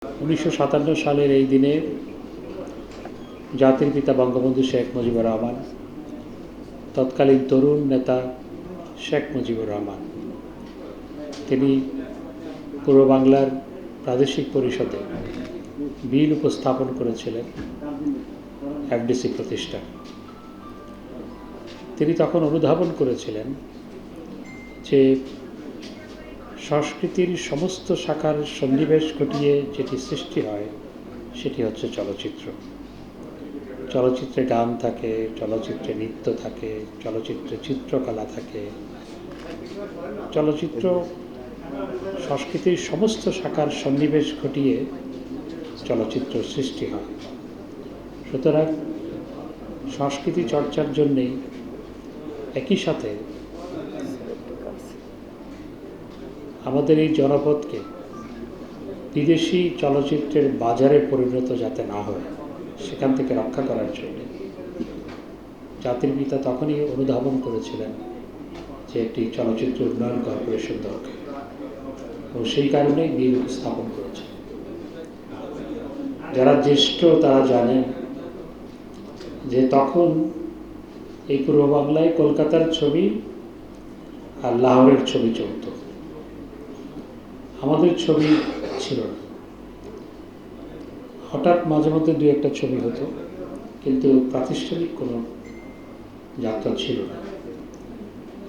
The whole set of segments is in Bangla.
1957 সালের এই দিনে জাতির পিতা বঙ্গবন্ধু শেখ মুজিবুর রহমান, তৎকালীন তরুণ নেতা শেখ মুজিবুর রহমান, তিনি পূর্ব বাংলার প্রাদেশিক পরিষদে বিল উপস্থাপন করেছিলেন এফডিসি প্রতিষ্ঠা। তিনি তখন অনুধাবন করেছিলেন যে সংস্কৃতির সমস্ত শাখার সন্নিবেশ ঘটিয়ে যেটি সৃষ্টি হয় সেটি হচ্ছে চলচ্চিত্র। চলচ্চিত্রে গান থাকে, চলচ্চিত্রে নৃত্য থাকে, চলচ্চিত্রে চিত্রকলা থাকে। চলচ্চিত্র সংস্কৃতির সমস্ত শাখার সন্নিবেশ ঘটিয়ে চলচ্চিত্র সৃষ্টি হয়। সুতরাং সংস্কৃতি চর্চার জন্যেই একই সাথে আমাদের এই জনপদকে বিদেশি চলচ্চিত্রের বাজারে পরিণত যাতে না হয় সেখান থেকে রক্ষা করার জন্য জাতির পিতা তখনই অনুধাবন করেছিলেন যে একটি চলচ্চিত্র উন্নয়ন কর্পোরেশন দরকার, এবং সেই কারণেই বিল স্থাপন করেছে। যারা জ্যেষ্ঠ তারা জানেন যে তখন এই পূর্ব বাংলায় কলকাতার ছবি আর লাহোরের ছবি চলত, আমাদের ছবি ছিল না। হঠাৎ মাঝে মধ্যে দু একটা ছবি হতো, কিন্তু প্রাতিষ্ঠানিক কোনো যাত্রা ছিল না।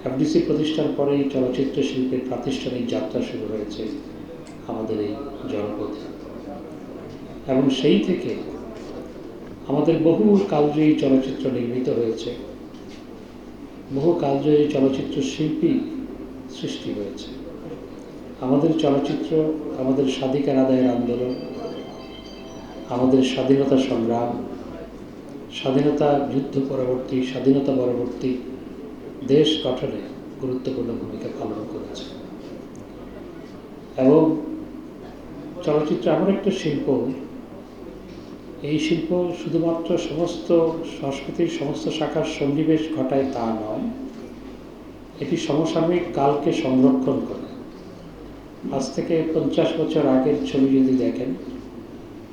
এফডিসি প্রতিষ্ঠার পরেই চলচ্চিত্র শিল্পের প্রাতিষ্ঠানিক যাত্রা শুরু হয়েছে আমাদের এই জনপদে, এবং সেই থেকে আমাদের বহু কালজয়ী চলচ্চিত্র নির্মিত হয়েছে, বহু কালজয়ী চলচ্চিত্র শিল্পী সৃষ্টি হয়েছে। আমাদের চলচ্চিত্র আমাদের স্বাধিকার আদায়ের আন্দোলন, আমাদের স্বাধীনতা সংগ্রাম, স্বাধীনতা যুদ্ধ পরবর্তী, স্বাধীনতা পরবর্তী দেশ গঠনে গুরুত্বপূর্ণ ভূমিকা পালন করেছে। এবং চলচ্চিত্র এমন একটা শিল্প, এই শিল্প শুধুমাত্র সমস্ত সংস্কৃতির সমস্ত শাখার সন্নিবেশ ঘটায় তা নয়, এটি সমসাময়িক কালকে সংরক্ষণ করে। আজ থেকে 50 বছর আগের ছবি যদি দেখেন,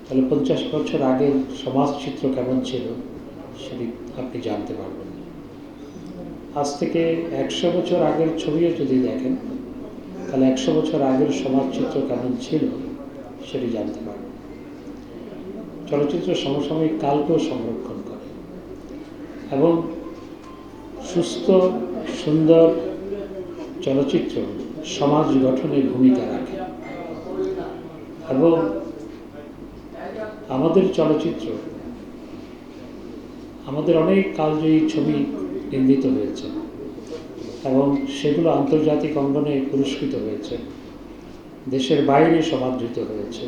তাহলে 50 বছর আগের সমাজচিত্র কেমন ছিল সেটি আপনি জানতে পারবেন। আজ থেকে 100 বছর আগের ছবিও যদি দেখেন, তাহলে 100 বছর আগের সমাজচিত্র কেমন ছিল সেটি জানতে পারবেন। চলচ্চিত্র সমসাময়িক কালকেও সংরক্ষণ করে এবং সুস্থ সুন্দর চলচ্চিত্র সমাজ গঠনে ভূমিকা রাখে। এবং আমাদের চলচ্চিত্র, আমাদের অনেক কালজয়ী ছবি নির্মিত হয়েছে এবং সেগুলো আন্তর্জাতিক অঙ্গনে পুরস্কৃত হয়েছে, দেশের বাইরে সমাদৃত হয়েছে,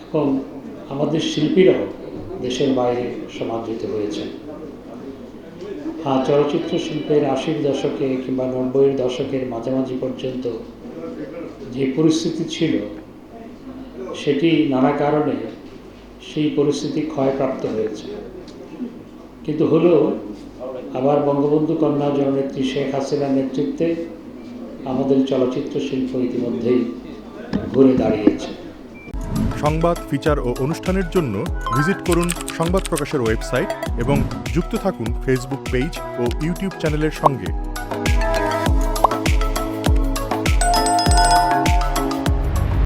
এবং আমাদের শিল্পীরাও দেশের বাইরে সমাদৃত হয়েছে। চলচ্চিত্র শিল্পের 80-র দশকে কিংবা 90-এর দশকের মাঝামাঝি পর্যন্ত যে পরিস্থিতি ছিল সেটি নানা কারণে সেই পরিস্থিতি ক্ষয়প্রাপ্ত হয়েছে, কিন্তু হলেও আবার বঙ্গবন্ধু কন্যা জননেত্রী শেখ হাসিনার নেতৃত্বে আমাদের চলচ্চিত্র শিল্প ইতিমধ্যেই ঘুরে দাঁড়িয়েছে। সংবাদ, ফিচার ও অনুষ্ঠানের জন্য ভিজিট করুন সংবাদ প্রকাশের ওয়েবসাইট এবং যুক্ত থাকুন ফেসবুক পেজ ও ইউটিউব চ্যানেলের সঙ্গে।